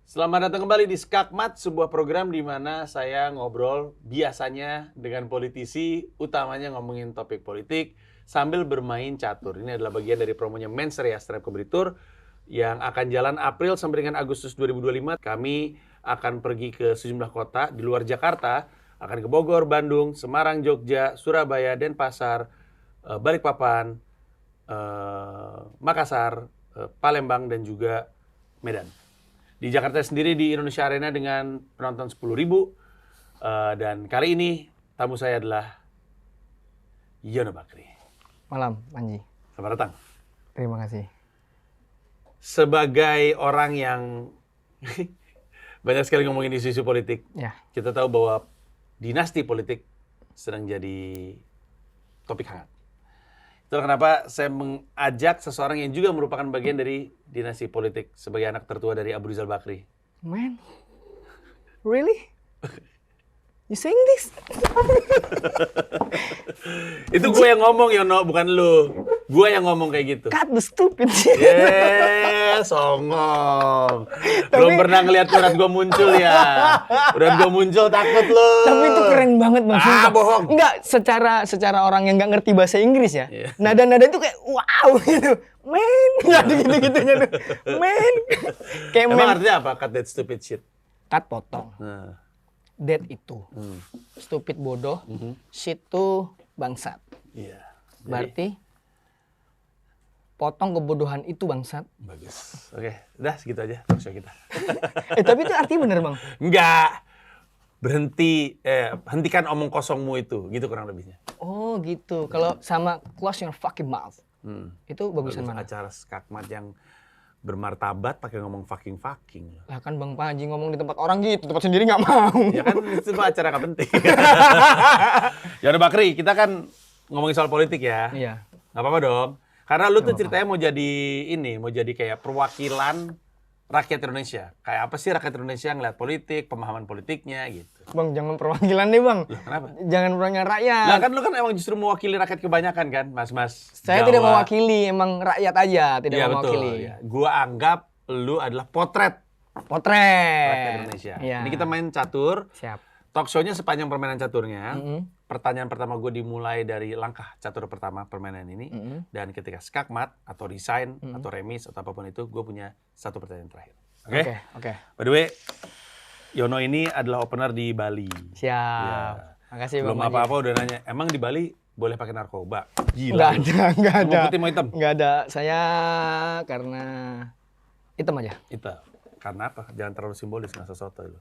Selamat datang kembali di Skakmat, sebuah program di mana saya ngobrol biasanya dengan politisi, utamanya ngomongin topik politik sambil bermain catur. Ini adalah bagian dari promonya Mens Rea Stripe Kompetitor yang akan jalan April sampai dengan Agustus 2025. Kami akan pergi ke sejumlah kota di luar Jakarta, akan ke Bogor, Bandung, Semarang, Jogja, Surabaya, Denpasar, Balikpapan, Makassar, Palembang, dan juga Medan. Di Jakarta sendiri di Indonesia Arena dengan penonton 10.000. Dan kali ini tamu saya adalah Yono Bakri. Malam, Panji. Selamat datang. Terima kasih. Sebagai orang yang banyak sekali ngomongin isu-isu politik, Ya. kita tahu bahwa dinasti politik sedang jadi topik hangat. Itulah kenapa saya mengajak seseorang yang juga merupakan bagian dari dinasti politik sebagai anak tertua dari Abu Rizal Bakri. Man, really? You saying this? Itu gue yang ngomong, Yono, bukan lu. Gue yang ngomong kayak gitu. Cut the stupid shit. Songong. Belum pernah ngeliat urat gue muncul ya. Urat gue muncul takut lu. Tapi itu keren banget Bang. Sumpah. Bohong. Enggak, secara orang yang nggak ngerti bahasa Inggris ya. Yeah. Nada-nada itu kayak wow gitu. Man, nggak ada gitu-gitunya tuh. Man. Kayak Emang man. artinya apa? Cut that stupid shit. Cut potong. Nah. Dead itu. Stupid bodoh. Shit tuh bangsat. Iya. Jadi, Berarti potong kebodohan itu bangsat. bagus. Oke, udah segitu aja talk show kita. Tapi itu artinya bener Bang. Enggak. Hentikan omong kosongmu itu, gitu kurang lebihnya. Oh gitu. Kalau sama close your fucking mouth. Itu bagusan mana? Acara Skakmat yang bermartabat pakai ngomong fucking. Lah kan Bang Panji ngomong di tempat orang gitu, tempat sendiri nggak mau. Ya kan itu mah acara nggak penting. Yono Bakri, kita kan ngomongin soal politik ya. Iya. Nggak apa-apa dong. Karena lu tuh ceritanya mau jadi kayak perwakilan rakyat Indonesia. Kayak apa sih rakyat Indonesia ngeliat politik, pemahaman politiknya gitu. Bang jangan perwakilan nih Bang. Loh, kenapa? Jangan perwakilan rakyat. Nah kan lu kan emang justru mewakili rakyat kebanyakan kan, mas-mas Saya Jawa. tidak mewakili, emang rakyat aja tidak Iya, mewakili. betul. Ya. Gua anggap lu adalah potret rakyat Potret. Indonesia. Iya. Ini kita main catur. Siap. Talk show-nya sepanjang permainan caturnya. Pertanyaan pertama gue dimulai dari langkah catur pertama permainan ini. Dan ketika skakmat atau resign atau remis atau apapun itu, gue punya satu pertanyaan terakhir. Oke? Oke. By the way, Yono ini adalah opener di Bali. Siap. Ya. Makasih Belum Bang Panji. apa-apa udah nanya, emang di Bali boleh pakai narkoba? Gila. Nggak ada. Mau putih mau hitam? Nggak ada. Saya karena hitam aja. Hitam. Karena apa? Jangan terlalu simbolis, nggak sesuatu itu.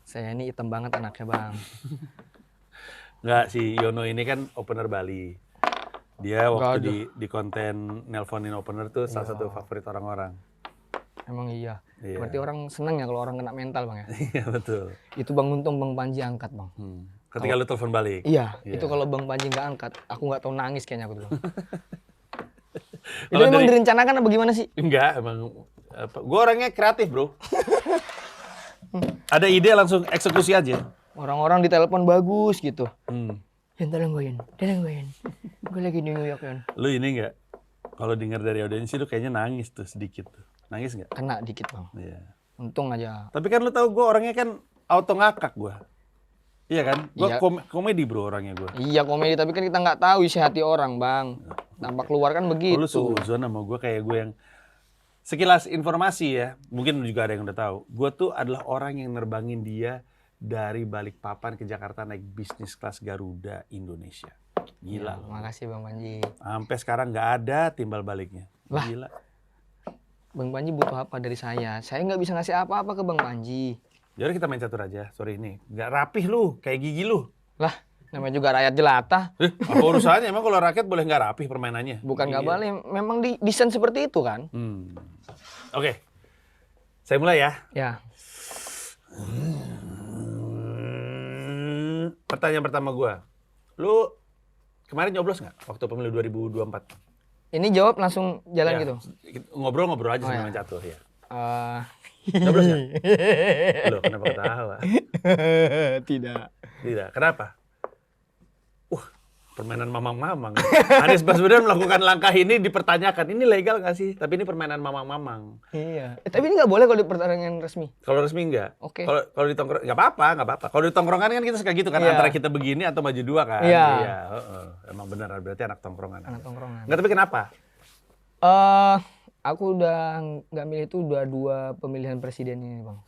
Saya ini hitam banget anaknya Bang. Nggak, si Yono ini kan opener Bali. Dia waktu di konten nelponin opener tuh salah satu favorit orang-orang. Emang iya. Iya. Berarti orang seneng ya kalau orang kena mental Bang ya. Iya betul. Itu Bang untung Bang Panji angkat Bang. Ketika lu telepon balik. Iya, Iya. itu kalau Bang Panji nggak angkat, aku nggak tahu nangis kayaknya aku dulu. Itu Kalau emang dari- direncanakan apa gimana sih? Enggak, emang gue orangnya kreatif, Bro. Ada ide langsung eksekusi aja. Orang-orang ditelepon bagus gitu. Hmm. Yan, tolong gue Yan. Gue lagi di New York Yan. Lu ini enggak? Kalau dengar dari audiens lu kayaknya nangis tuh sedikit tuh. Nangis enggak? Kena dikit Bang. Iya. Untung aja. Tapi kan lu tahu gue orangnya kan auto ngakak gue. Iya kan? Gue Iya. komedi, Bro, orangnya gue. Iya komedi, tapi kan kita nggak tahu isi hati orang Bang. Tampak keluar kan Lu begitu. seuzon sama gue kayak gue yang sekilas informasi ya, mungkin juga ada yang udah tahu. Gue tuh adalah orang yang nerbangin dia dari Balikpapan ke Jakarta naik bisnis kelas Garuda Indonesia. Gila. Ya, makasih Bang Panji. Sampai sekarang nggak ada timbal baliknya. Lah. Gila. Bang Panji butuh apa dari saya? Saya nggak bisa ngasih apa-apa ke Bang Panji. Jadi kita main catur aja. Sorry ini, nggak rapih lu, kayak gigi lu. Lah, namanya juga rakyat jelata. Apa urusannya? Emang kalau rakyat boleh nggak rapih permainannya? Bukan nggak Iya. boleh, memang desain seperti itu kan? Oke, saya mulai ya. Ya. Pertanyaan pertama gua, lu kemarin nyoblos nggak waktu pemilu 2024? Ini jawab langsung jalan Ya, gitu. Ngobrol-ngobrol aja Oh, sama ya. main catur ya. Eh, Nyoblos nggak? Loh, kenapa ketawa? Tidak. Tidak. Kenapa? permainan mamang-mamang. Anies Baswedan melakukan langkah ini dipertanyakan, ini legal nggak sih? Tapi ini permainan mamang-mamang. Iya. Tapi ini nggak boleh kalau di pertandingan resmi. Kalau resmi enggak. Oke. Kalau di tongkrong nggak apa-apa. Kalau di tongkrongan kan kita suka gitu kan, Iya. antara kita begini atau maju dua kan. Iya. Emang benar berarti anak tongkrongan. Anak tongkrongan. Enggak, tapi kenapa? Aku udah nggak milih itu udah 2 pemilihan presiden ini, Bang.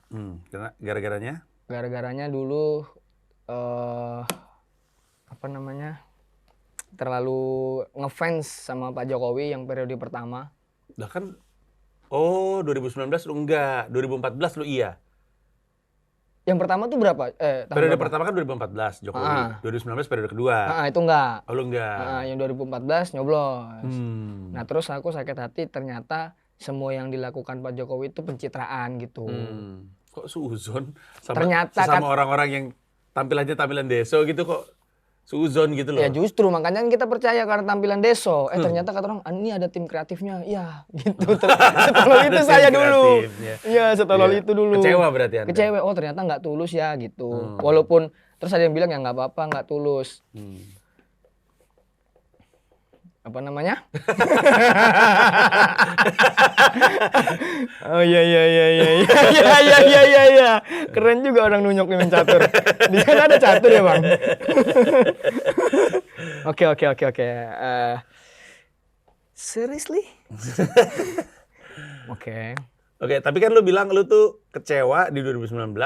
Karena gara-garanya? Gara-garanya dulu terlalu ngefans sama Pak Jokowi yang periode pertama. Lah kan 2019 lu enggak, 2014 lu iya. Yang pertama tuh berapa? Tahun Periode berapa? pertama kan 2014 Jokowi. 2019 periode kedua. Itu enggak. Oh, lu enggak. Yang 2014 nyoblos. Hmm. Nah terus aku sakit hati ternyata semua yang dilakukan Pak Jokowi itu pencitraan gitu. Kok suzon sama Ternyata sama orang-orang yang tampilan deso gitu kok suzon gitu loh. Ya justru makanya kita percaya karena tampilan deso. Ternyata kata orang, ini ada tim kreatifnya. Ya gitu. Setelah itu Ada saya tim dulu. kreatifnya. Iya setelah Iya. itu dulu. Kecewa berarti Anda? Kecewa. Oh ternyata nggak tulus ya gitu. Walaupun terus ada yang bilang ya nggak apa-apa nggak tulus. Apa namanya? Oh iya. Keren juga orang nunyok nih main catur. Di sana ada catur ya, Bang. Oke. Seriously? Oke. Oke, tapi kan lu bilang lu tuh kecewa di 2019.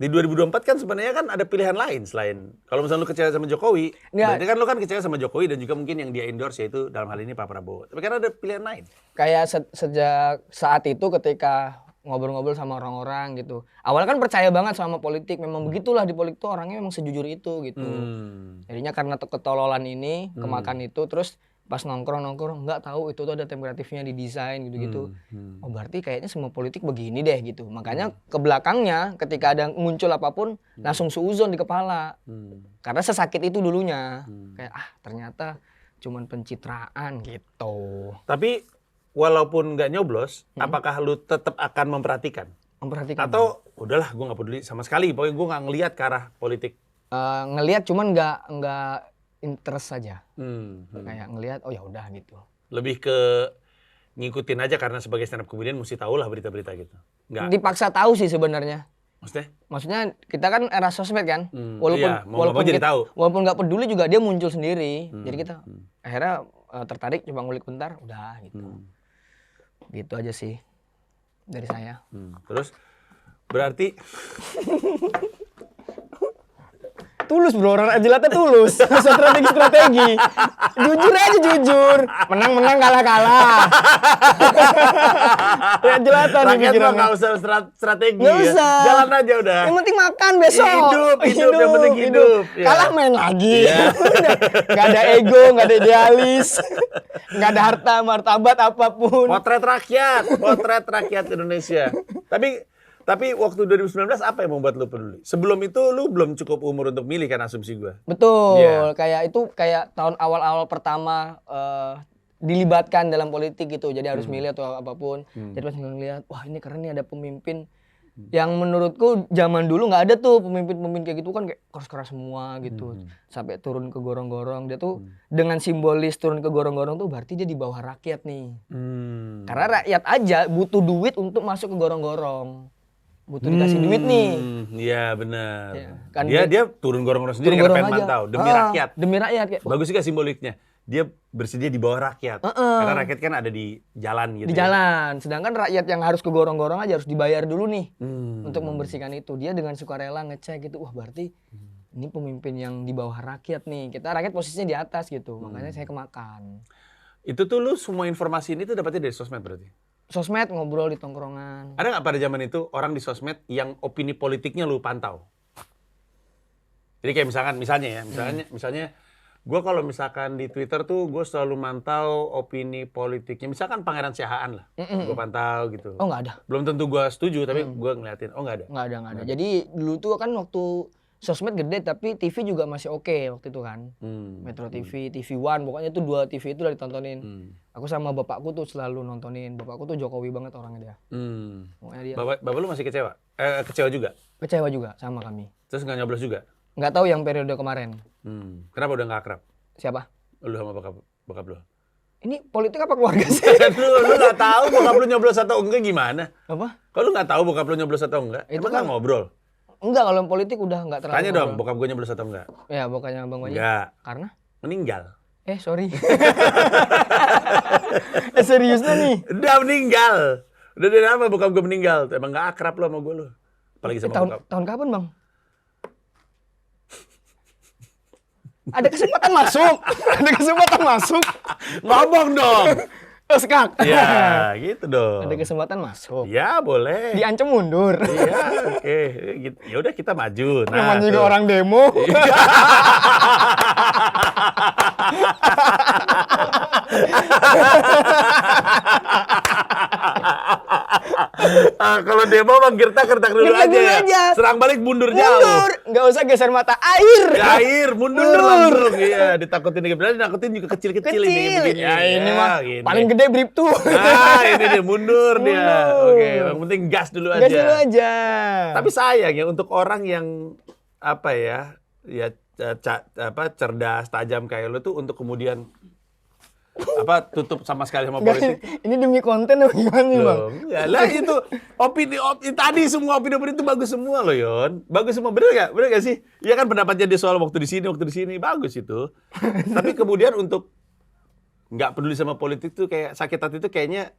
Di 2024 kan sebenarnya kan ada pilihan lain selain kalau misalnya lu kecewa sama Jokowi, berarti kan lu kan kecewa sama Jokowi dan juga mungkin yang dia endorse yaitu dalam hal ini Pak Prabowo. Tapi kan ada pilihan lain. Kayak sejak saat itu ketika ngobrol-ngobrol sama orang-orang gitu. Awalnya kan percaya banget sama politik, memang begitulah di politik tuh orangnya memang sejujur itu gitu. Jadinya karena ketololan ini, kemakan itu, terus pas nongkrong nggak tahu itu tuh ada tim kreatifnya di desain gitu-gitu. Oh berarti kayaknya semua politik begini deh gitu. Makanya ke belakangnya ketika ada muncul apapun langsung suuzon di kepala. Karena sesakit itu dulunya. Kayak ternyata cuman pencitraan gitu. Tapi walaupun nggak nyoblos, apakah lu tetap akan memperhatikan? Memperhatikan. Atau udahlah gue nggak peduli sama sekali, pokoknya gue nggak ngelihat ke arah politik. Ngelihat cuman nggak interest saja. Kayak ngelihat oh ya udah gitu. Lebih ke ngikutin aja karena sebagai stand up comedian mesti tahu lah berita-berita gitu. Nggak. Dipaksa tahu sih sebenarnya. Maksudnya kita kan era sosmed kan. iya, Walaupun jadi tahu. Walaupun nggak peduli juga dia muncul sendiri. Jadi kita akhirnya tertarik coba ngulik bentar, udah gitu. Gitu aja sih dari saya. Terus berarti Tulus bro, orang ajilatnya tulus. Strategi. Jujur aja jujur. Menang kalah. Ya jelatan nih rakyat mah pikirannya. nggak usah strategi Nggak ya. usah. Jalan aja udah. Yang penting makan besok. Hidup, yang penting hidup. Ya. Kalah main lagi. Iya. Udah. Gak ada ego, gak ada idealis. Gak ada harta, martabat apapun. Potret rakyat Indonesia. Tapi waktu 2019 apa yang membuat lu peduli? Sebelum itu lu belum cukup umur untuk milih kan asumsi gua. Betul. Iya. Kayak tahun awal-awal pertama dilibatkan dalam politik gitu. Jadi harus milih atau apapun. Jadi pas ngeliat, wah ini keren nih ada pemimpin yang menurutku zaman dulu nggak ada tuh pemimpin kayak gitu kan kayak keras-keras semua gitu. Sampai turun ke gorong-gorong. Dia tuh dengan simbolis turun ke gorong-gorong tuh berarti dia di bawah rakyat nih. Karena rakyat aja butuh duit untuk masuk ke gorong-gorong. Butuh dikasih duit nih. Iya benar. Ya, kan dia turun gorong-gorong sendiri karena pengen mantau demi rakyat. Demi rakyat kayak. Bagus juga simboliknya. Dia bersedia di bawah rakyat. Karena rakyat kan ada di jalan gitu. Di jalan. Sedangkan rakyat yang harus ke gorong-gorong aja harus dibayar dulu nih untuk membersihkan itu. Dia dengan sukarela ngecek gitu. Wah berarti ini pemimpin yang di bawah rakyat nih. Kita rakyat posisinya di atas gitu. Makanya saya kemakan. Itu tuh lu semua informasi ini tuh dapetnya dari sosmed berarti? Sosmed ngobrol di tongkrongan. Ada nggak pada zaman itu orang di sosmed yang opini politiknya lu pantau? Jadi kayak misalnya gue kalau misalkan di Twitter tuh gue selalu mantau opini politiknya. Misalkan Pangeran Siahaan lah, gue pantau gitu. Oh nggak ada. Belum tentu gue setuju, tapi gue ngeliatin, oh nggak ada. Nggak ada. Jadi dulu tuh kan waktu sosmed gede tapi TV juga masih oke waktu itu kan. Metro TV, TV One, pokoknya itu 2 TV itu udah ditontonin. Aku sama bapakku tuh selalu nontonin. Bapakku tuh Jokowi banget orangnya dia. Pokoknya dia. Bapak lu masih kecewa? Kecewa juga? Kecewa juga sama kami. Terus nggak nyoblos juga? Nggak tahu yang periode kemarin. Kenapa udah nggak akrab? Siapa? Lu sama bokap lu. Ini politik apa keluarga sih? Lu nggak tahu bokap lu nyoblos atau enggak gimana? Apa? Kalau lu nggak tahu bokap lu nyoblos atau enggak, Itu emang kan nggak ngobrol? enggak, kalau politik udah enggak terlalu. Tanya dong, ngobrol. bokap gue nyoblos atau enggak? Ya, pokoknya Bang Waji. Enggak. Karena? Meninggal. Sorry. Seriusnya nih? Udah meninggal. Udah dari lama bokap gue meninggal. Emang nggak akrab lu sama gue lu. Apalagi sama bokap. Tahun kapan, Bang? Ada kesempatan masuk. Ada kesempatan masuk. Ngomong dong. Skak. Ya, gitu dong. Ada kesempatan masuk. Ya, boleh. Diancam mundur. Iya, oke. Gitu. Ya udah kita maju. Namanya juga tuh. orang demo. Kalau demo mah gertak dulu Gertak aja. dulu Ya. aja. Serang balik mundur jauh. Mundur. Nggak usah geser mata air. Air mundur langsung. Iya, ditakutin juga kecil-kecil ini begini. Ya ini Ya, mah gini. paling gede Bribtu. Nah, ini dia mundur dia. Mundur. Oke, yang penting gas dulu aja. Gas dulu aja. Tapi sayang ya untuk orang yang apa ya cerdas, tajam kayak lu tuh untuk kemudian tutup sama sekali sama politik. Ini demi konten apa gimana nih, Bang? Loh, enggak lah itu opini tadi semua opini itu bagus semua loh, Yon. Bagus semua, bener gak sih? Iya kan pendapatnya dia soal waktu di sini bagus itu. Tapi kemudian untuk nggak peduli sama politik tuh kayak sakit hati itu kayaknya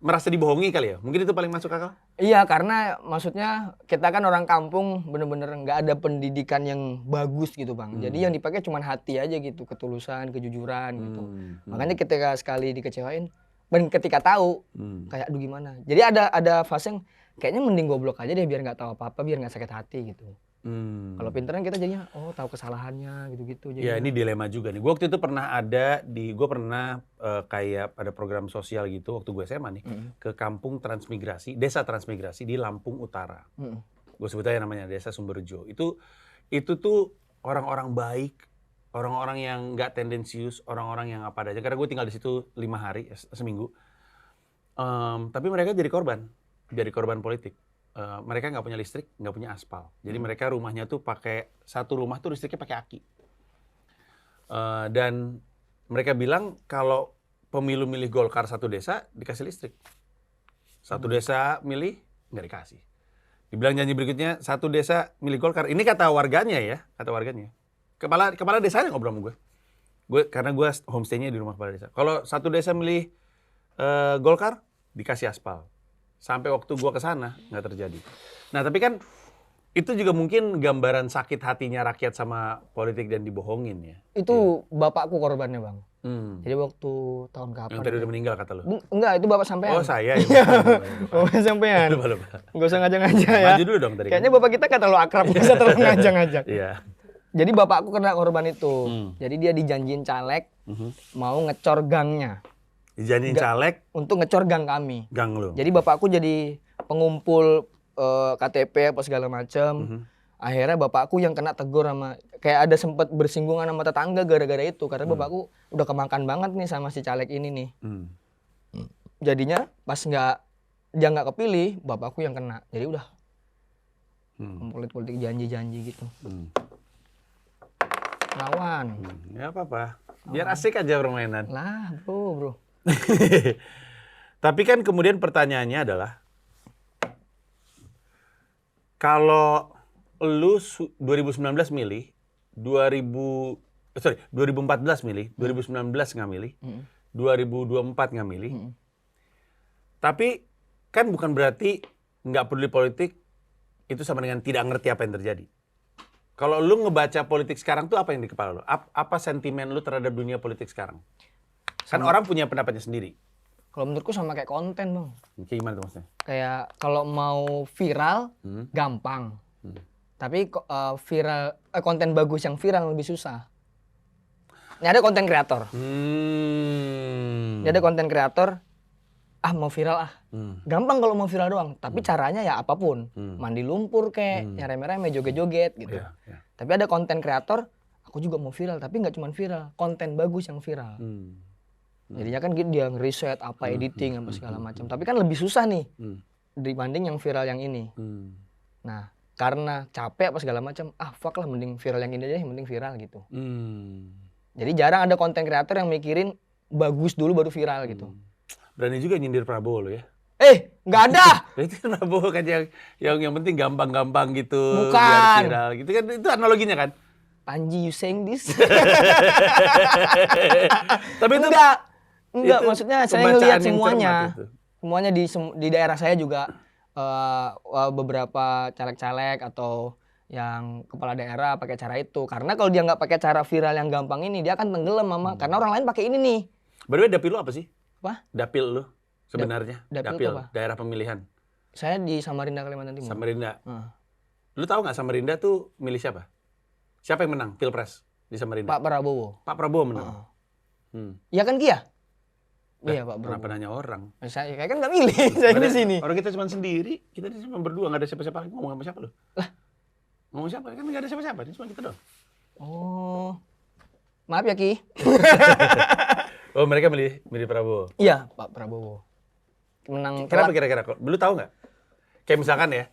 merasa dibohongi kali ya. Mungkin itu paling masuk akal. Iya, karena maksudnya kita kan orang kampung bener-bener nggak ada pendidikan yang bagus gitu, Bang. Jadi yang dipakai cuma hati aja gitu, ketulusan, kejujuran gitu. Makanya ketika sekali dikecewain, dan ketika tahu, kayak aduh gimana. Jadi ada fase yang kayaknya mending goblok aja deh biar nggak tahu apa-apa, biar nggak sakit hati gitu. Kalau pinteran kita jadinya tahu kesalahannya gitu-gitu. Ya ini dilema juga nih. Gue waktu itu pernah kayak ada program sosial gitu waktu gue SMA nih ke kampung transmigrasi, desa transmigrasi di Lampung Utara. Gue sebut aja namanya Desa Sumberjo. Itu tuh orang-orang baik, orang-orang yang nggak tendensius, orang-orang yang apa aja. Karena gue tinggal di situ 5 hari seminggu. Tapi mereka jadi korban politik. Mereka nggak punya listrik, nggak punya aspal. Jadi mereka rumahnya tuh satu rumah tuh listriknya pakai aki. Dan mereka bilang kalau pemilu milih Golkar satu desa dikasih listrik. Satu desa milih nggak dikasih. Dibilang janji berikutnya satu desa milih Golkar. Ini kata warganya ya, Kepala desanya ngobrol sama gue. Karena gue homestay-nya di rumah kepala desa. Kalau satu desa milih Golkar dikasih aspal. Sampai waktu gua ke sana nggak terjadi. Nah, tapi kan itu juga mungkin gambaran sakit hatinya rakyat sama politik dan dibohongin ya. Itu bapakku korbannya, Bang. Hmm. Jadi waktu tahun kapan? Yang tadi udah meninggal kata lu. Enggak, itu bapak sampean. Oh, saya. Bapak sampean. Lupa. Enggak usah ngajak-ngajak ya. Maju dulu dong tadi. Kayaknya bapak kita kan terlalu akrab, enggak usah terlalu ngajak-ngajak. Iya. Jadi bapakku kena korban itu. Jadi dia dijanjiin caleg mau ngecor gangnya. Dijanjiin caleg untuk ngecor gang kami. gang lu. Jadi bapakku jadi pengumpul KTP apa segala macam. Akhirnya bapakku yang kena tegur sama kayak ada sempat bersinggungan sama tetangga gara-gara itu karena bapakku udah kemakan banget nih sama si caleg ini nih. Jadinya pas dia nggak kepilih, bapakku yang kena. Jadi udah politik janji-janji gitu. Lawan. Ya apa-apa. Biar asik aja permainan. Lah, bro. Tapi kan kemudian pertanyaannya adalah kalau lu 2019 milih, 2014 milih, 2019 nggak milih, 2024 nggak milih. Tapi kan bukan berarti nggak peduli politik itu sama dengan tidak ngerti apa yang terjadi. Kalau lu ngebaca politik sekarang tuh apa yang di kepala lu? Apa sentimen lu terhadap dunia politik sekarang? Kan orang punya pendapatnya sendiri. Kalau menurutku sama kayak konten, Bang. Kayak gimana tuh maksudnya? Kayak kalau mau viral gampang. Tapi konten bagus yang viral lebih susah. Ini ada konten kreator. Ini ada konten kreator mau viral gampang kalau mau viral doang. Tapi caranya ya apapun. Mandi lumpur kayak nyereme-reme, joget-joget gitu. Yeah. Tapi ada konten kreator, aku juga mau viral. Tapi nggak cuma viral, konten bagus yang viral. Jadinya kan dia ngeriset apa editing apa segala macam. Tapi kan lebih susah nih dibanding yang viral yang ini. Nah, karena capek apa segala macam, fuck lah mending viral yang ini aja, yang penting viral gitu. Jadi jarang ada konten kreator yang mikirin bagus dulu baru viral gitu. Berani juga nyindir Prabowo lo ya. Nggak ada. Itu kan Prabowo kan yang penting gampang-gampang gitu, Bukan. biar viral gitu kan, itu analoginya kan. Panji, you saying this? Tapi itu Enggak, itu maksudnya saya pembacaan ngelihat yang semuanya. cermat itu. Semuanya di daerah saya juga beberapa caleg-caleg atau yang kepala daerah pakai cara itu. Karena kalau dia nggak pakai cara viral yang gampang ini, dia akan tenggelam, Mama. Karena orang lain pakai ini nih. By the way, dapil lu apa sih? Apa? Dapil lu sebenarnya? Dapil itu apa? Daerah pemilihan. Saya di Samarinda, Kalimantan Timur. Samarinda. Lu tahu nggak Samarinda tuh milih siapa? Siapa yang menang Pilpres di Samarinda? Pak Prabowo. Pak Prabowo menang. Iya kan Kia? Iya Pak Prabowo. Kenapa nanya orang? Saya kan nggak milih, saya di sini. Orang kita cuma sendiri, kita cuma berdua, nggak ada siapa-siapa. Ngomong sama siapa lu? Lah, ngomong siapa? Kan nggak ada siapa-siapa, ini cuma kita doang. Oh, maaf ya Ki. Oh, mereka milih Prabowo. Iya Pak Prabowo. Menang. Kenapa kira-kira? Lu tahu nggak? Kayak misalkan ya,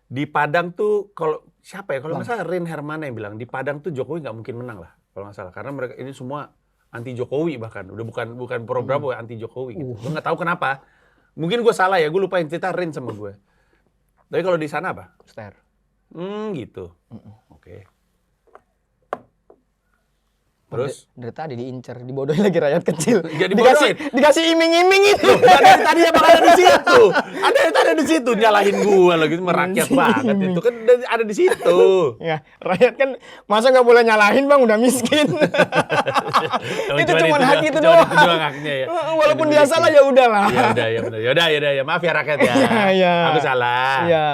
di Padang tuh kalau siapa ya? Kalau nggak salah Rin Hermana yang bilang di Padang tuh Jokowi nggak mungkin menang lah, kalau nggak salah. Karena mereka ini semua anti Jokowi bahkan, udah bukan pro Prabowo, anti Jokowi gitu. Gue nggak tahu kenapa. Mungkin gue salah ya, gue lupa yang cerita Rin sama gue. Tapi kalau di sana apa? Ster. Gitu. Oke. Terus? Dari tadi diincer, dibodohin lagi rakyat kecil. Ya, dibodohin. Dikasih iming-iming itu. Dari tadi emang ada di situ. Ada di situ nyalahin gua lagi merakyat banget itu kan ada di situ. Ya, rakyat kan masa nggak boleh nyalahin Bang, udah miskin. Itu cuma hak itu doang. Itu doang haknya ya. Walaupun dia salah ya udahlah. Ya udah ya benar. Ya maaf ya rakyat ya. Iya. Aku salah. Iya.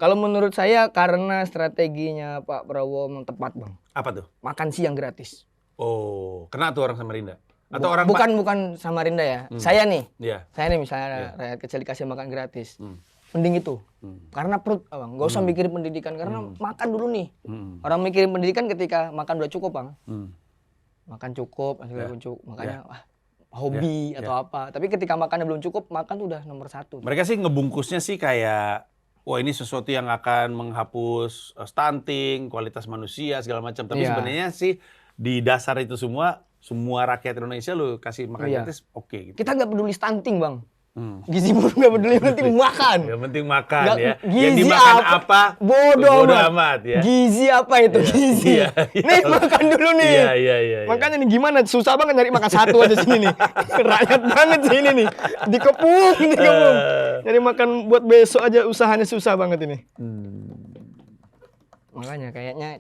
Kalau menurut saya karena strateginya Pak Prabowo memang tepat Bang. Apa tuh? Makan siang gratis. Oh, kena tuh orang Samarinda. Atau orang bukan Samarinda ya. Saya nih. Iya. Saya nih misalnya rakyat kecil dikasih makan gratis. Mending itu. Karena perut, Bang. Nggak usah mikirin pendidikan karena makan dulu nih. Orang mikirin pendidikan ketika makan udah cukup, Bang. Makan cukup, makanya hobi atau apa. Tapi ketika makannya belum cukup, makan tuh udah nomor 1. Mereka sih ngebungkusnya sih kayak wah ini sesuatu yang akan menghapus stunting, kualitas manusia segala macam. Tapi sebenarnya sih di dasar itu semua rakyat Indonesia lu kasih makan gratis oke gitu. Kita nggak peduli stunting Bang. Gizi buruk nggak peduli, yang penting makan. Yang penting makan ya. Gizi yang dimakan apa bodoh amat ya. Gizi apa itu? Gizi. Nih makan dulu nih. Iya. Makanya nih gimana? Susah banget nyari makan satu aja sini nih. Rakyat banget sih ini nih. Dikepung. Nyari makan buat besok aja usahanya susah banget ini. Makanya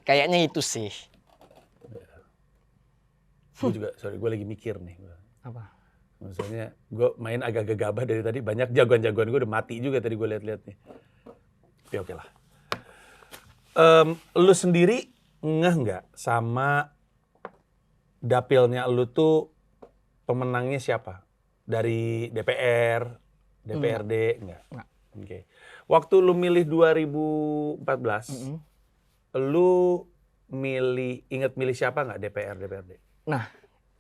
kayaknya itu sih. Gue juga, gue lagi mikir nih. Apa? Maksudnya gue main agak gegabah dari tadi, banyak jagoan-jagoan gue udah mati juga tadi gue lihat-lihat nih. Tapi oke lah. Lu sendiri ngeh nggak sama dapilnya lu tuh pemenangnya siapa? Dari DPR, DPRD, enggak? Oke. Waktu lu milih 2014, lu inget milih siapa nggak DPR, DPRD? Nah,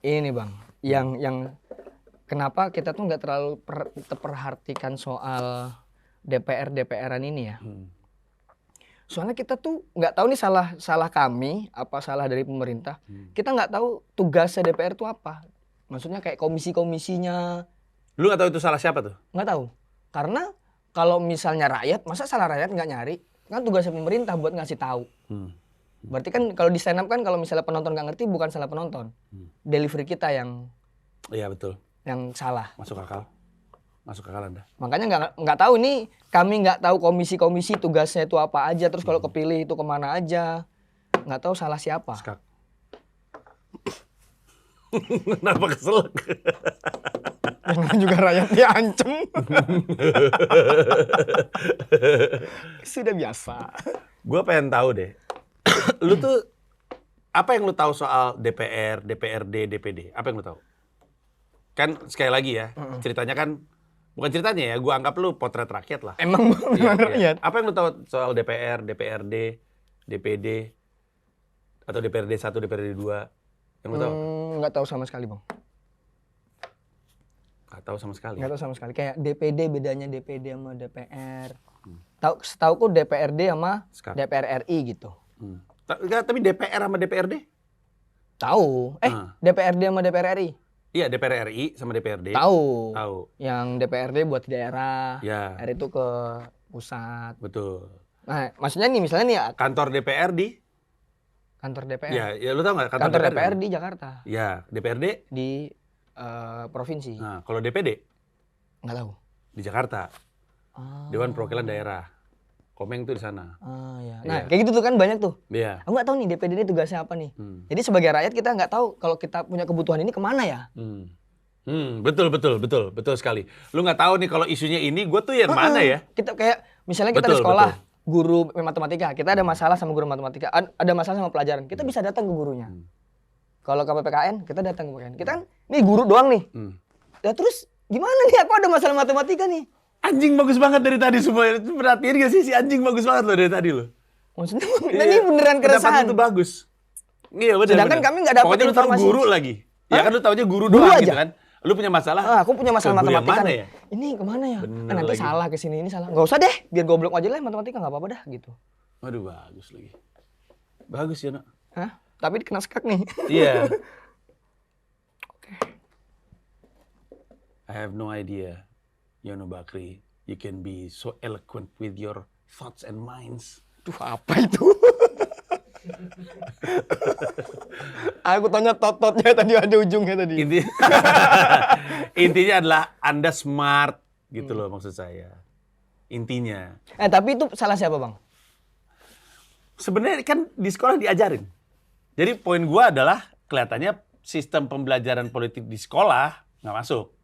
ini Bang, yang kenapa kita tuh nggak terlalu terperhatikan soal DPR-DPR-an ini ya. Soalnya kita tuh nggak tahu nih salah kami, apa salah dari pemerintah. Kita nggak tahu tugasnya DPR itu apa. Maksudnya kayak komisi-komisinya. Lu nggak tahu itu salah siapa tuh? Nggak tahu. Karena kalau misalnya rakyat, masa salah rakyat nggak nyari? Kan tugasnya pemerintah buat ngasih tahu. Berarti kan kalau di stand up kan kalau misalnya penonton nggak ngerti bukan salah penonton. Delivery kita yang iya betul. Yang salah. Masuk akal Anda. Makanya nggak tahu nih, kami nggak tahu komisi-komisi tugasnya itu apa aja, terus kalau kepilih itu kemana aja, nggak tahu salah siapa. Skak. Kenapa kesel? Karena juga rakyatnya ancem. Sudah biasa. Gue pengen tahu deh. Lu tuh apa yang lu tahu soal DPR, DPRD, DPD? Apa yang lu tahu? Kan sekali lagi ya, ceritanya kan bukan ceritanya ya, gue anggap lu potret rakyat lah. Emang rakyat. Apa yang lu tahu soal DPR, DPRD, DPD atau DPRD 1, DPRD 2? Yang lu tahu? Nggak tahu sama sekali, Bang. Nggak tahu sama sekali. Nggak tahu sama sekali. Kayak DPD, bedanya DPD sama DPR. Setauku DPRD sama DPR RI gitu. Tapi DPR sama DPRD? Tahu. DPRD sama DPR RI. Iya, DPR RI sama DPRD. Tahu. Tahu. Yang DPRD buat di daerah, Ya. RI itu ke pusat. Betul. Nah, maksudnya nih misalnya nih Kantor DPR di? Kantor DPR. Ya lu tahu nggak Kantor DPR di Jakarta. Ya, DPRD di provinsi. Nah, kalau DPD Nggak tahu. di Jakarta. Dewan Perwakilan Daerah. Komeng tuh di sana. Ya. Nah, kayak gitu tuh kan banyak tuh. Iya. Aku nggak tahu nih DPD ini tugasnya apa nih. Jadi sebagai rakyat kita nggak tahu kalau kita punya kebutuhan ini kemana ya. Betul sekali. Lu nggak tahu nih kalau isunya ini, gue tuh yang mana ya? Kita kayak misalnya kita di sekolah, guru matematika, kita ada masalah sama guru matematika, ada masalah sama pelajaran, kita bisa datang ke gurunya. Kalau ke PPKN, kita datang ke PPKN. Kita kan, nih guru doang nih. Ya terus gimana nih? Aku ada masalah matematika nih. Anjing bagus banget dari tadi semua. Perhatiin gak sih si anjing bagus banget loh dari tadi loh. Maksudnya ini beneran keresahan. Itu bagus. Iya bener. Sedangkan kami nggak dapat informasi. Pokoknya lu tahu guru lagi. Ya kan lu taunya guru doang gitu kan. Lu punya masalah. Aku punya masalah matematika nih. Ya? Ini kemana ya? Nanti lagi. Salah kesini ini salah. Nggak usah deh, biar goblok aja lah matematika nggak apa-apa dah gitu. Waduh bagus lagi. Bagus ya nak. Hah? Tapi kena skak nih. Iya. Oke. I have no idea, Yono Bakri. You can be so eloquent with your thoughts and minds. Duh apa itu? Aku tanya tot-totnya tadi ada ujungnya tadi. Intinya adalah Anda smart gitu loh maksud saya. Intinya. Tapi itu salah siapa bang? Sebenarnya kan di sekolah diajarin. Jadi poin gua adalah kelihatannya sistem pembelajaran politik di sekolah nggak masuk.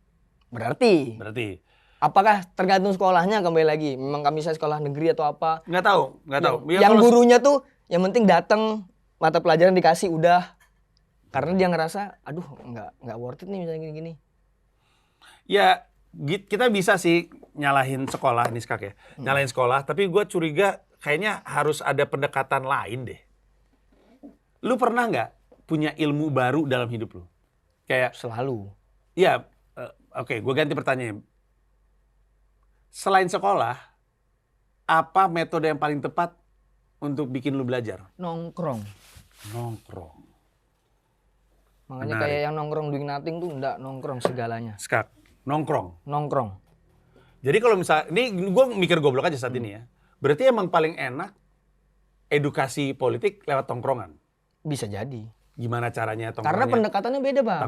Berarti. Apakah tergantung sekolahnya kembali lagi? Memang kami saya sekolah negeri atau apa? Nggak tahu. Yang gurunya tuh yang penting datang mata pelajaran dikasih udah. Karena dia ngerasa, aduh nggak worth it nih misalnya gini-gini. Ya kita bisa sih nyalahin sekolah nih Skak ya. Nyalahin sekolah, tapi gue curiga kayaknya harus ada pendekatan lain deh. Lu pernah nggak punya ilmu baru dalam hidup lu? Kayak selalu. Iya, oke, gue ganti pertanyaan. Selain sekolah, apa metode yang paling tepat untuk bikin lu belajar? Nongkrong. Makanya menarik. Kayak yang nongkrong doing nothing tuh enggak nongkrong segalanya. Skak, nongkrong. Jadi kalau misalnya, ini gue mikir goblok aja saat ini ya. Berarti emang paling enak edukasi politik lewat tongkrongan? Bisa jadi. Gimana caranya tongkrongannya? Karena pendekatannya beda bang.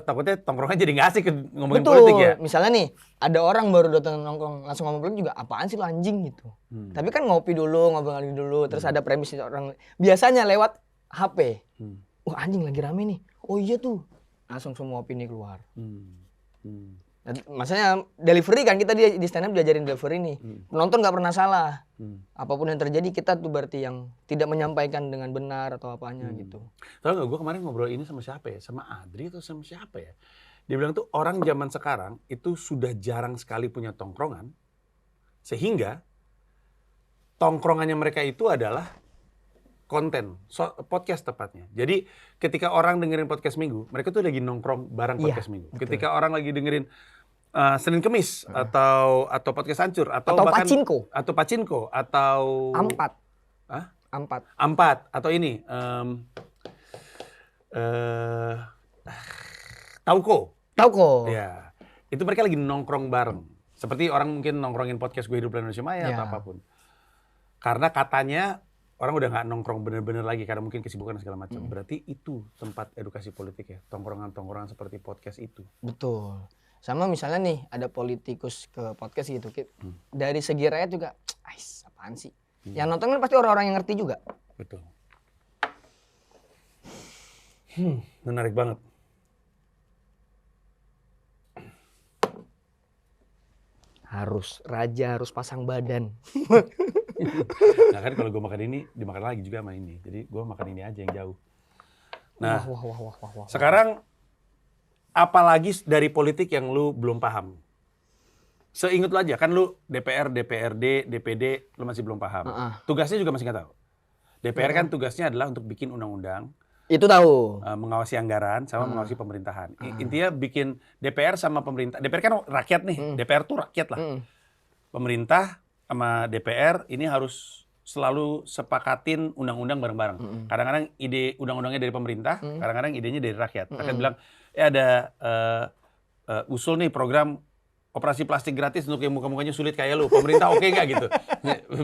Takutnya tongkrongan jadi nggak asik ngomongin politik ya? Misalnya nih, ada orang baru datang nongkrong langsung ngomong politik juga apaan sih lo anjing gitu. Tapi kan ngopi dulu, ngobrol dulu, terus ada premis orang. Biasanya lewat HP. Wah anjing lagi rame nih. Oh iya tuh. Langsung semua opini keluar. Maksudnya delivery kan kita di stand up diajarin delivery nih. Penonton nggak pernah salah. Apapun yang terjadi kita tuh berarti yang tidak menyampaikan dengan benar atau apanya gitu. Tahu nggak gue kemarin ngobrol ini sama siapa ya? Sama Adri atau sama siapa ya? Dia bilang tuh orang zaman sekarang itu sudah jarang sekali punya tongkrongan. Sehingga tongkrongannya mereka itu adalah konten, podcast tepatnya. Jadi ketika orang dengerin podcast Minggu, mereka tuh lagi nongkrong bareng podcast Minggu. Betul. Ketika orang lagi dengerin Senin Kemis atau podcast Hancur atau bahkan Pacinko atau Ampat atau ini Tauko. Ya. Itu mereka lagi nongkrong bareng. Seperti orang mungkin nongkrongin podcast Gue Hidup Indonesia Maya atau apapun. Karena katanya orang udah nggak nongkrong bener-bener lagi karena mungkin kesibukan segala macam. Berarti itu tempat edukasi politik ya, tongkrongan-tongkrongan seperti podcast itu. Betul. Sama misalnya nih ada politikus ke podcast gitu, dari segi rakyat juga, apaan sih? Yang nonton kan pasti orang-orang yang ngerti juga. Betul. Menarik banget. Raja harus pasang badan. Nah kan kalau gue makan ini, dimakan lagi juga sama ini. Jadi gue makan ini aja yang jauh. Nah, sekarang apalagi dari politik yang lu belum paham? Seinget lu aja, kan lu DPR, DPRD, DPD, lu masih belum paham. Tugasnya juga masih nggak tahu. DPR kan tugasnya adalah untuk bikin undang-undang. Itu tahu. Mengawasi anggaran sama mengawasi pemerintahan. Intinya bikin DPR sama pemerintah. DPR kan rakyat nih. DPR tuh rakyat lah. Pemerintah sama DPR ini harus selalu sepakatin undang-undang bareng-bareng. Kadang-kadang ide undang-undangnya dari pemerintah, kadang-kadang idenya dari rakyat. Rakyat bilang, ada usul nih program operasi plastik gratis untuk yang muka-mukanya sulit kayak lu. Pemerintah oke nggak gitu?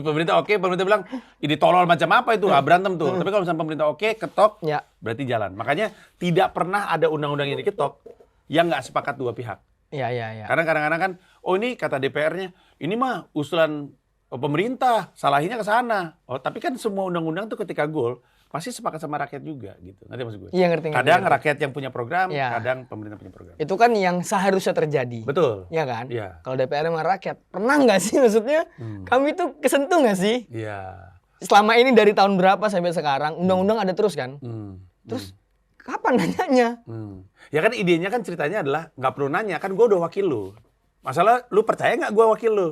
Pemerintah oke, pemerintah bilang, ini tolol macam apa itu? Berantem tuh. Tapi kalau misalnya pemerintah oke, ketok, berarti jalan. Makanya tidak pernah ada undang-undang yang diketok yang nggak sepakat dua pihak. Iya. Karena kadang-kadang kan, oh ini kata DPR-nya, ini mah usulan pemerintah, salahinnya ke sana. Oh, tapi kan semua undang-undang tuh ketika goal pasti sepakat sama rakyat juga gitu. Ngerti maksud gue? Iya, ngerti. Kadang rakyat yang punya program, kadang pemerintah punya program. Itu kan yang seharusnya terjadi. Betul. Iya kan? Iya. Kalau DPR sama rakyat, pernah nggak sih maksudnya? Kami tuh kesentuh nggak sih? Iya. Selama ini dari tahun berapa sampai sekarang, undang-undang ada terus kan? Terus kapan nanyanya? Ya kan idenya kan ceritanya adalah nggak perlu nanya, kan gue udah wakil lu. Masalah lu percaya nggak gue wakil lu?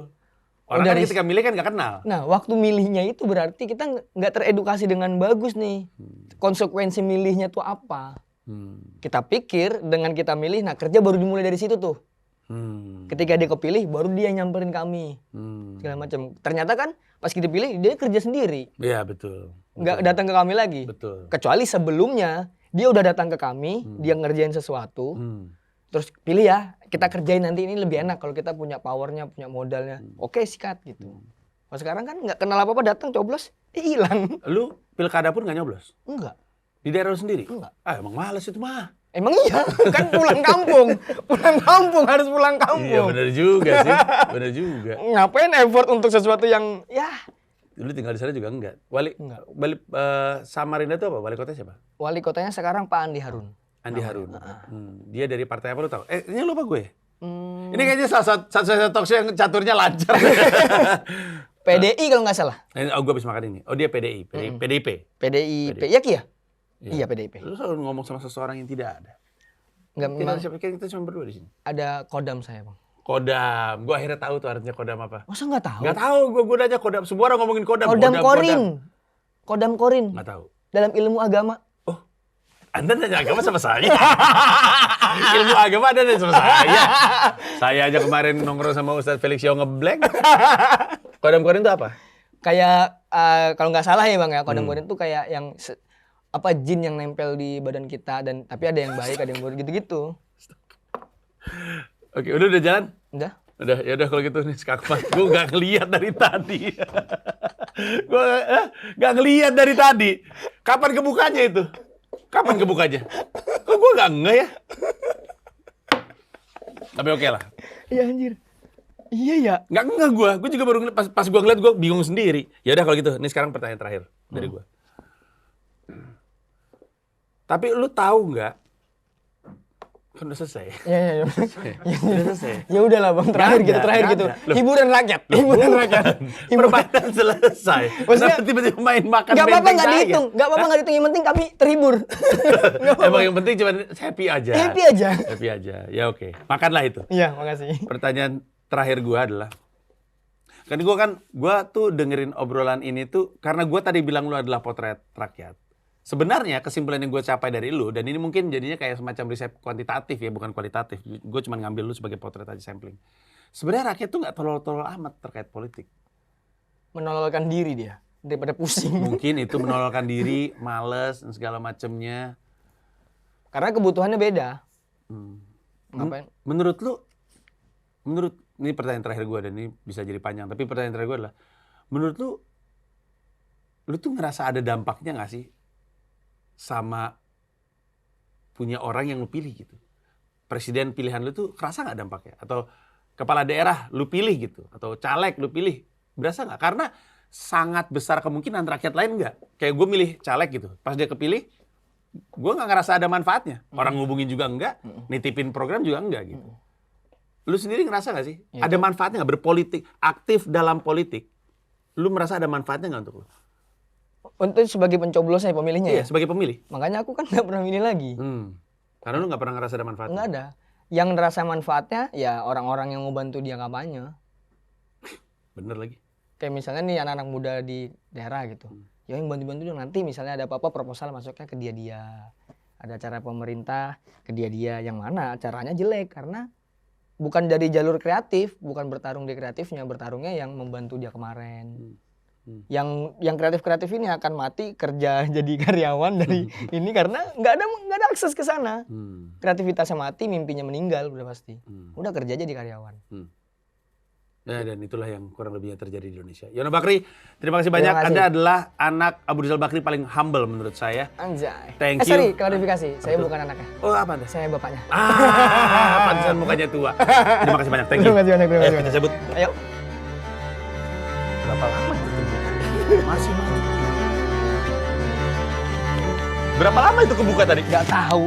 Orang kan ketika milih kan nggak kenal. Nah, waktu milihnya itu berarti kita nggak teredukasi dengan bagus nih. Konsekuensi milihnya tuh apa? Kita pikir dengan kita milih, nah kerja baru dimulai dari situ tuh. Ketika dia kepilih, baru dia nyamperin kami. Segala macam. Ternyata kan pas kita pilih, dia kerja sendiri. Iya, betul. Nggak datang ke kami lagi. Betul. Kecuali sebelumnya, dia udah datang ke kami, dia ngerjain sesuatu. Terus pilih ya, kita kerjain nanti ini lebih enak kalau kita punya powernya, punya modalnya. Oke, sikat gitu. Kalau sekarang kan nggak kenal apa-apa, datang coblos, hilang. Lu pilkada pun nggak nyoblos? Enggak. Di daerah lu sendiri? Enggak. Emang males itu mah. Emang iya, kan pulang kampung. Pulang kampung, harus pulang kampung. Iya benar juga sih, benar juga. Ngapain effort untuk sesuatu yang, ya. Lu tinggal di sana juga enggak? Wali Samarinda itu apa? Wali kota siapa? Wali kotanya sekarang Pak Andi Harun. Andi Harun. Dia dari partai apa lu tahu? Ini lupa gue. Ini kayaknya salah satu talk show yang caturnya lancar. PDI kalau nggak salah. Oh, gue habis makan ini. Oh, dia PDI. PDIP. PDIP. Ya Ki ya? Iya, PDIP. Lu selalu ngomong sama seseorang yang tidak ada. Kita cuma berdua di sini. Ada kodam saya, Bang. Kodam. Gue akhirnya tahu tuh artinya kodam apa. Masa nggak tahu? Nggak tahu. Gue nanya kodam. Semua orang ngomongin kodam. Kodam Korin. Kodam Korin. Nggak tahu. Dalam ilmu agama. Anda nanya agama sama saya? Ilmu agama Anda nanya sama saya? Saya aja kemarin nongkrong sama Ustadz Felix Yao ngeblank. Kodam Korin itu apa? Kayak, kalau nggak salah ya Bang ya, kodam Korin itu kayak yang, jin yang nempel di badan kita. Tapi ada yang baik, ada yang buruk gitu-gitu. Oke, udah jalan? Udah. Ya udah kalau gitu nih skakmat. Gue nggak ngeliat dari tadi. Gue nggak ngeliat dari tadi. Kapan kebukanya itu? Kapan kebukanya? Kok gue nggak ngeh ya? Tapi oke lah. Iya anjir. Iya ya. Nggak ngeh gue. Gue juga baru ngeliat, pas gue ngeliat gue bingung sendiri. Ya udah kalau gitu. Ini sekarang pertanyaan terakhir dari gue. Tapi lu tahu nggak? Kan udah selesai. Iya. Udah selesai. Ya udahlah Bang, terakhir gitu. Hiburan rakyat. Permainan selesai. Maksudnya kenapa tiba-tiba main makan nggak apa-apa, benteng nggak saya? dihitung. Nggak apa-apa, nggak dihitung. Yang penting kami terhibur. Emang yang penting cuma happy aja. Happy aja. Ya oke. Makanlah itu. Iya, makasih. Pertanyaan terakhir gue adalah, gue tuh dengerin obrolan ini tuh karena gue tadi bilang lu adalah potret rakyat. Sebenarnya kesimpulan yang gue capai dari lu, dan ini mungkin jadinya kayak semacam riset kuantitatif ya, bukan kualitatif. Gue cuma ngambil lu sebagai potret aja, sampling. Sebenarnya rakyat tuh nggak tolol-tolol amat terkait politik. Menololkan diri dia daripada pusing. Mungkin itu menololkan diri, males dan segala macemnya. Karena kebutuhannya beda. Ngapain? Menurut ini pertanyaan terakhir gue, dan ini bisa jadi panjang, tapi pertanyaan terakhir gue adalah, menurut lu tuh ngerasa ada dampaknya nggak sih sama punya orang yang lu pilih gitu? Presiden pilihan lu tuh kerasa nggak dampaknya? Atau kepala daerah lu pilih gitu? Atau caleg lu pilih? Berasa nggak? Karena sangat besar kemungkinan rakyat lain nggak. Kayak gue milih caleg gitu. Pas dia kepilih, gue nggak ngerasa ada manfaatnya. Orang ngubungin juga enggak, nitipin program juga enggak gitu. Lu sendiri ngerasa nggak sih? Ya, ada manfaatnya nggak berpolitik, aktif dalam politik? Lu merasa ada manfaatnya nggak untuk lu? Untuk sebagai pencoblos saya pemilihnya Iya, sebagai pemilih. Makanya aku kan nggak pernah milih lagi. Karena lu nggak pernah ngerasa ada manfaatnya? Nggak ada. Yang ngerasa manfaatnya ya orang-orang yang mau bantu dia kampanye. Bener lagi. Kayak misalnya nih anak-anak muda di daerah gitu. Ya yang bantu-bantu dia, nanti misalnya ada apa-apa proposal masuknya ke dia. Ada acara pemerintah ke dia. Yang mana acaranya jelek karena bukan dari jalur kreatif, bukan bertarung di kreatifnya, bertarungnya yang membantu dia kemarin. Yang kreatif ini akan mati kerja jadi karyawan dari ini karena nggak ada akses ke sana. Kreativitasnya mati, mimpinya meninggal udah pasti. Udah kerja jadi karyawan. Nah, dan itulah yang kurang lebihnya terjadi di Indonesia. Yono Bakri, terima kasih banyak. Terima kasih. Anda adalah anak Abu Rizal Bakri paling humble menurut saya. Anjay. Thank you. Sorry, klarifikasi. Saya bukan anaknya. Oh, apa Anda? Saya bapaknya. Pantesan mukanya tua. Terima kasih banyak. Thank you. Terima kasih banyak. Ayo kita cabut. Ayo. Berapa lama itu? Masih maju. Berapa lama itu kebuka tadi? Nggak tahu.